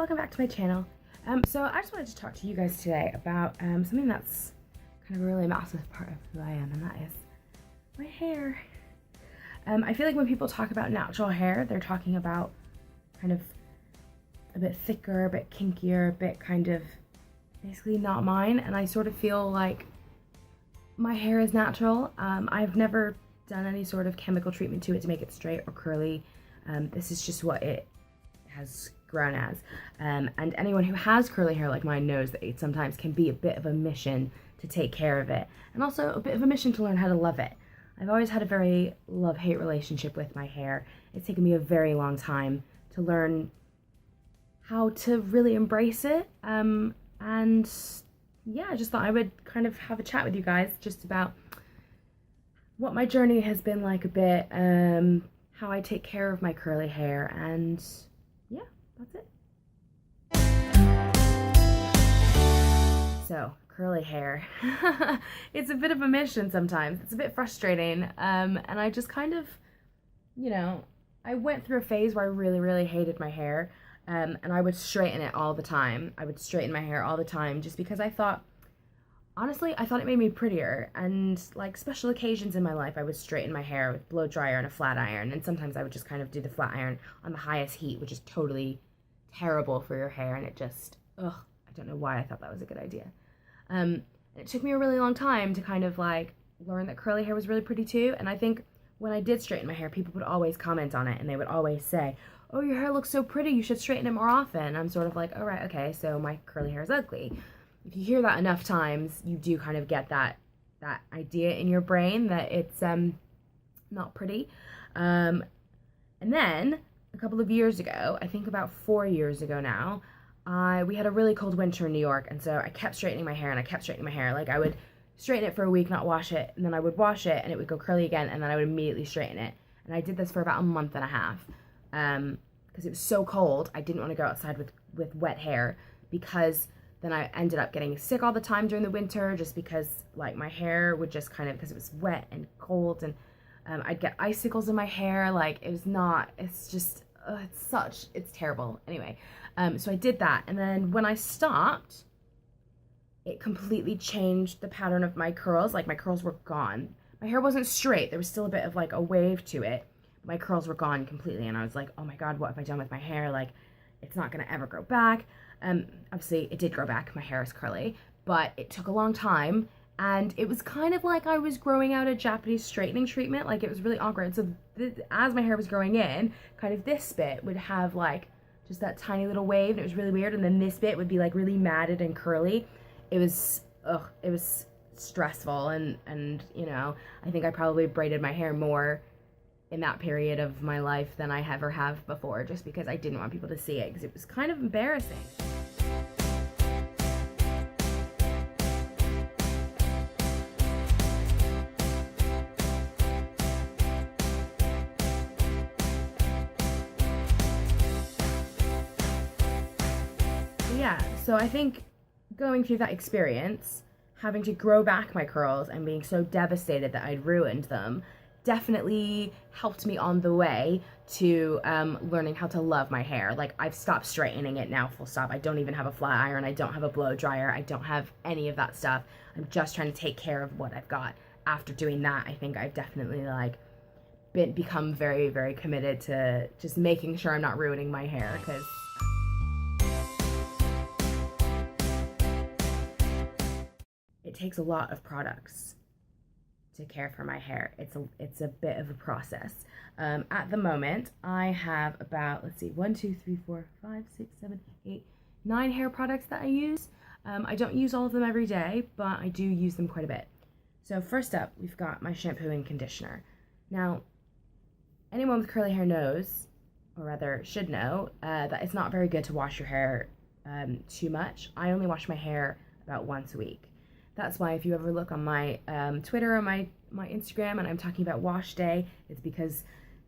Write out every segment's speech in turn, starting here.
welcome back to my channel. So I just wanted to talk to you guys today about something that's kind of a really massive part of who I am, and that is my hair. I feel like when people talk about natural hair, they're talking about kind of a bit thicker, a bit kinkier, a bit kind of basically not mine, and I sort of feel like my hair is natural. I've never done any sort of chemical treatment to it to make it straight or curly. This is just what it has grown as. And anyone who has curly hair like mine knows that it sometimes can be a bit of a mission to take care of it, and also a bit of a mission to learn how to love it. I've always had a very love-hate relationship with my hair. It's taken me a very long time to learn how to really embrace it. And yeah, I just thought I would kind of have a chat with you guys just about what my journey has been like a bit, how I take care of my curly hair, and yeah, that's it. So, curly hair. It's a bit of a mission sometimes. It's a bit frustrating, and I just kind of, I went through a phase where I really, really hated my hair, and I would straighten it all the time. I would straighten my hair all the time just because I thought, honestly, I thought it made me prettier, and like special occasions in my life, I would straighten my hair with blow dryer and a flat iron, and sometimes I would just kind of do the flat iron on the highest heat, which is totally terrible for your hair, and it just, I don't know why I thought that was a good idea. And it took me a really long time to kind of like learn that curly hair was really pretty too, and I think when I did straighten my hair, people would always comment on it, and they would always say, oh, your hair looks so pretty, you should straighten it more often. I'm sort of like, all right, okay, so my curly hair is ugly. If you hear that enough times, you do kind of get that idea in your brain that it's not pretty. And then a couple of years ago, I think about 4 years ago now, we had a really cold winter in New York, and so I kept straightening my hair, and I kept straightening my hair. Like, I would straighten it for a week, not wash it, and then I would wash it, and it would go curly again, and then I would immediately straighten it. And I did this for about a month and a half, because it was so cold. I didn't want to go outside with wet hair, because then I ended up getting sick all the time during the winter, just because like my hair would just kind of, because it was wet and cold, and I'd get icicles in my hair. Like, it's just, it's terrible. Anyway, so I did that, and then when I stopped, it completely changed the pattern of my curls. Like, my curls were gone. My hair wasn't straight. There was still a bit of like a wave to it. My curls were gone completely, and I was like, oh my god, what have I done with my hair? Like, it's not gonna ever grow back. Obviously it did grow back. My hair is curly, but it took a long time, and it was kind of like I was growing out a Japanese straightening treatment. Like, it was really awkward. So as my hair was growing in, kind of this bit would have like just that tiny little wave, and it was really weird, and then this bit would be like really matted and curly. It was stressful, and I think I probably braided my hair more in that period of my life than I ever have before, just because I didn't want people to see it, because it was kind of embarrassing. Yeah, so I think going through that experience, having to grow back my curls and being so devastated that I'd ruined them, definitely helped me on the way to learning how to love my hair. Like, I've stopped straightening it now, full stop. I don't even have a flat iron. I don't have a blow dryer. I don't have any of that stuff. I'm just trying to take care of what I've got. After doing that, I think I've definitely become very, very committed to just making sure I'm not ruining my hair, because it takes a lot of products to care for my hair. It's a bit of a process. At the moment, I have about, 1, 2, 3, 4, 5, 6, 7, 8, 9 hair products that I use. I don't use all of them every day, but I do use them quite a bit. So first up, we've got my shampoo and conditioner. Now, anyone with curly hair knows, or rather should know, that it's not very good to wash your hair too much. I only wash my hair about once a week. That's why if you ever look on my Twitter or my Instagram and I'm talking about wash day, it's because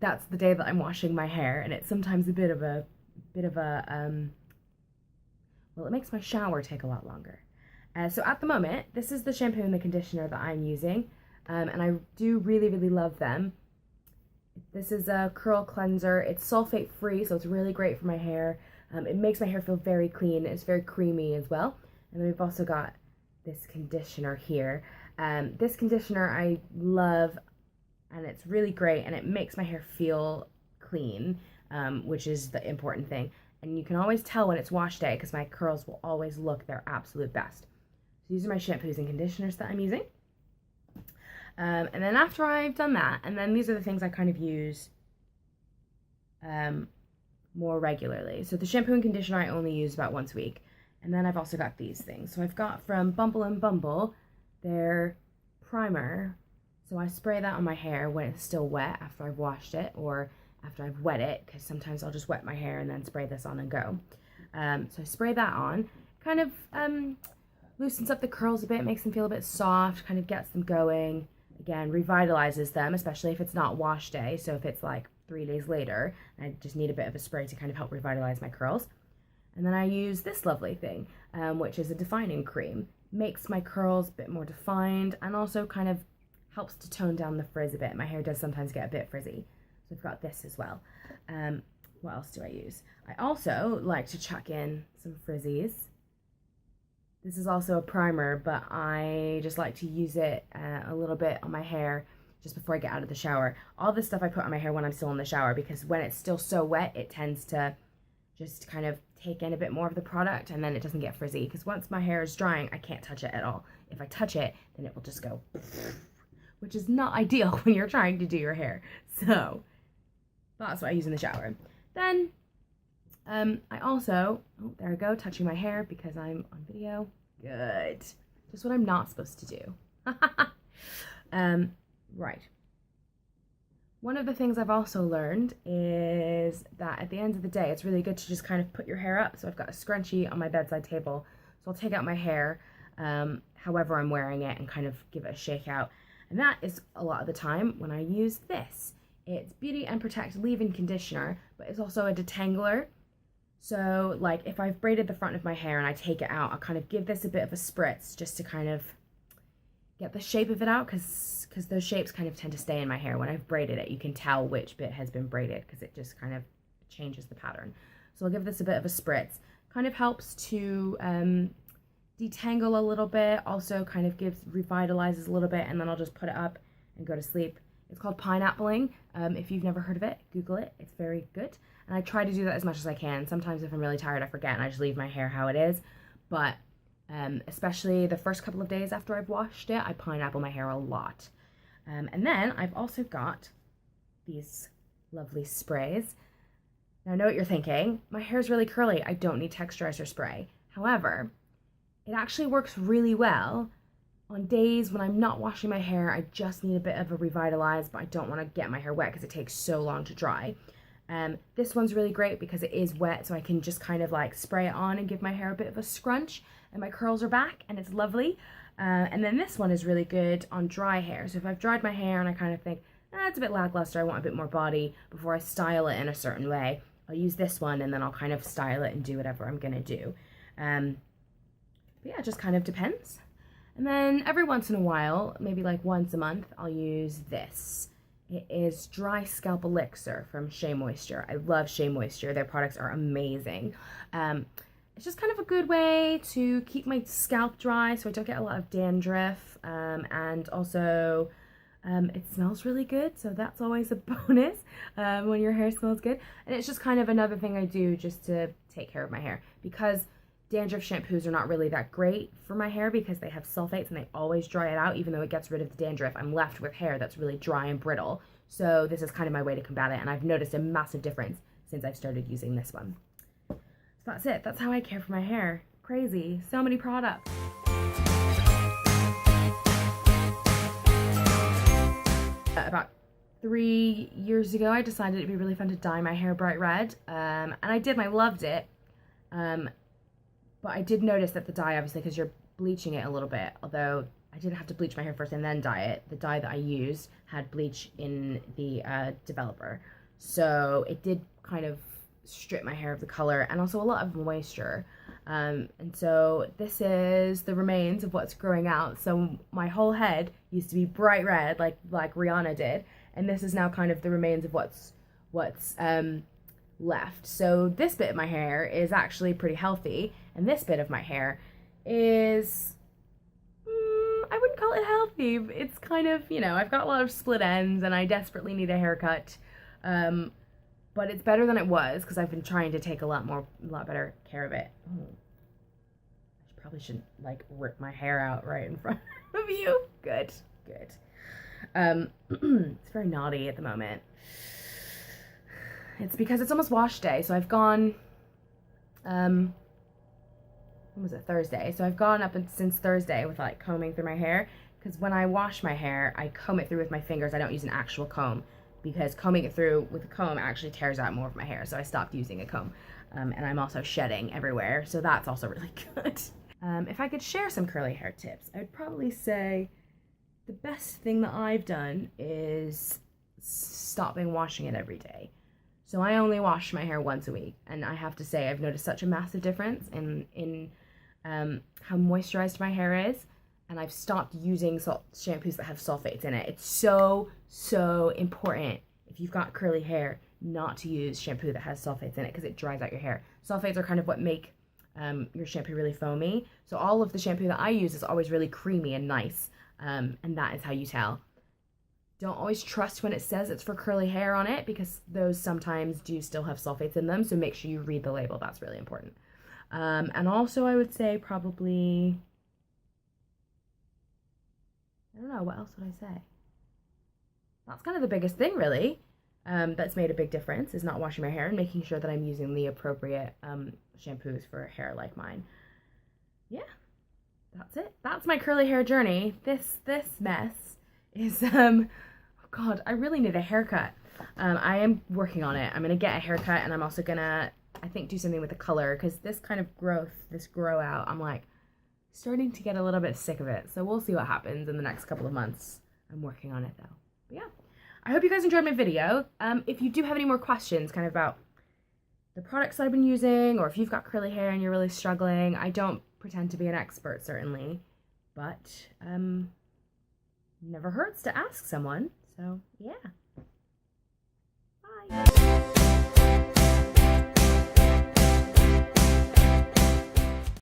that's the day that I'm washing my hair, and it's sometimes a bit of a well, it makes my shower take a lot longer. So at the moment, this is the shampoo and the conditioner that I'm using, and I do really, really love them. This is a curl cleanser. It's sulfate free, so it's really great for my hair. It makes my hair feel very clean. It's very creamy as well. And then we've also got this conditioner here. This conditioner I love, and it's really great, and it makes my hair feel clean, which is the important thing. And you can always tell when it's wash day because my curls will always look their absolute best. So these are my shampoos and conditioners that I'm using. And then after I've done that, and then these are the things I kind of use more regularly. So the shampoo and conditioner I only use about once a week. And then I've also got these things. So I've got from Bumble and Bumble their primer. So I spray that on my hair when it's still wet after I've washed it, or after I've wet it, because sometimes I'll just wet my hair and then spray this on and go. So I spray that on, kind of loosens up the curls a bit, makes them feel a bit soft, kind of gets them going. Again, revitalizes them, especially if it's not wash day. So if it's like 3 days later, I just need a bit of a spray to kind of help revitalize my curls. And then I use this lovely thing, which is a defining cream. Makes my curls a bit more defined and also kind of helps to tone down the frizz a bit. My hair does sometimes get a bit frizzy. So I've got this as well. What else do I use? I also like to chuck in some frizzies. This is also a primer, but I just like to use it a little bit on my hair just before I get out of the shower. All this stuff I put on my hair when I'm still in the shower, because when it's still so wet, it tends to just kind of take in a bit more of the product, and then it doesn't get frizzy, because once my hair is drying, I can't touch it at all. If I touch it, then it will just go, which is not ideal when you're trying to do your hair. So that's what I use in the shower. Then I also, oh, there I go, touching my hair because I'm on video. Good. Just what I'm not supposed to do. Right. One of the things I've also learned is that at the end of the day, it's really good to just kind of put your hair up. So I've got a scrunchie on my bedside table. So I'll take out my hair, however I'm wearing it, and kind of give it a shake out. And that is a lot of the time when I use this. It's Beauty and Protect leave-in conditioner, but it's also a detangler. So like if I've braided the front of my hair and I take it out, I'll kind of give this a bit of a spritz just to kind of get the shape of it out, because those shapes kind of tend to stay in my hair. When I've braided it, you can tell which bit has been braided because it just kind of changes the pattern. So I'll give this a bit of a spritz. Kind of helps to detangle a little bit, also kind of revitalizes a little bit, and then I'll just put it up and go to sleep. It's called pineappling. If you've never heard of it, Google it. It's very good. And I try to do that as much as I can. Sometimes if I'm really tired, I forget and I just leave my hair how it is. But especially the first couple of days after I've washed it, I pineapple my hair a lot. And then I've also got these lovely sprays. Now I know what you're thinking. My hair is really curly. I don't need texturizer spray. However, it actually works really well on days when I'm not washing my hair. I just need a bit of a revitalize, but I don't want to get my hair wet because it takes so long to dry. This one's really great because it is wet, so I can just kind of like spray it on and give my hair a bit of a scrunch, and my curls are back, and it's lovely. And then this one is really good on dry hair. So if I've dried my hair and I kind of think, it's a bit lackluster, I want a bit more body, before I style it in a certain way, I'll use this one, and then I'll kind of style it and do whatever I'm gonna do. But yeah, it just kind of depends. And then every once in a while, maybe like once a month, I'll use this. It is Dry Scalp Elixir from Shea Moisture. I love Shea Moisture. Their products are amazing. It's just kind of a good way to keep my scalp dry so I don't get a lot of dandruff. And also, it smells really good, so that's always a bonus when your hair smells good. And it's just kind of another thing I do just to take care of my hair, because dandruff shampoos are not really that great for my hair because they have sulfates and they always dry it out. Even though it gets rid of the dandruff, I'm left with hair that's really dry and brittle. So this is kind of my way to combat it, and I've noticed a massive difference since I've started using this one. So that's it. That's how I care for my hair. Crazy. So many products. About 3 years ago, I decided it'd be really fun to dye my hair bright red. And I did, and I loved it. But I did notice that the dye, obviously, because you're bleaching it a little bit, although I didn't have to bleach my hair first and then dye it. The dye that I used had bleach in the developer. So it did kind of strip my hair of the color and also a lot of moisture. And so this is the remains of what's growing out. So my whole head used to be bright red, like Rihanna did. And this is now kind of the remains of what's left. So this bit of my hair is actually pretty healthy, and this bit of my hair is, I wouldn't call it healthy. It's kind of, you know, I've got a lot of split ends and I desperately need a haircut. But it's better than it was because I've been trying to take a lot better care of it. Ooh. I probably shouldn't like rip my hair out right in front of you. Good. It's very naughty at the moment. It's because it's almost wash day, so I've gone, when was it, Thursday? So I've gone up since Thursday with like combing through my hair, because when I wash my hair, I comb it through with my fingers. I don't use an actual comb, because combing it through with a comb actually tears out more of my hair, so I stopped using a comb. And I'm also shedding everywhere, so that's also really good. If I could share some curly hair tips, I would probably say the best thing that I've done is stopping washing it every day. So I only wash my hair once a week, and I have to say I've noticed such a massive difference in how moisturized my hair is, and I've stopped using shampoos that have sulfates in it. It's so important if you've got curly hair not to use shampoo that has sulfates in it, because it dries out your hair. Sulfates are kind of what make your shampoo really foamy. So all of the shampoo that I use is always really creamy and nice, and that is how you tell. Don't always trust when it says it's for curly hair on it, because those sometimes do still have sulfates in them, so make sure you read the label. That's really important. And also I would say probably, I don't know, what else would I say? That's kind of the biggest thing, really, that's made a big difference, is not washing my hair and making sure that I'm using the appropriate shampoos for hair like mine. Yeah, that's it. That's my curly hair journey. This mess is, oh God, I really need a haircut. I am working on it. I'm going to get a haircut, and I'm also going to, I think, do something with the color, because this kind of growth, this grow out, I'm like starting to get a little bit sick of it. So we'll see what happens in the next couple of months. I'm working on it though. But yeah, I hope you guys enjoyed my video. If you do have any more questions kind of about the products that I've been using, or if you've got curly hair and you're really struggling, I don't pretend to be an expert, certainly, but never hurts to ask someone. So yeah, bye.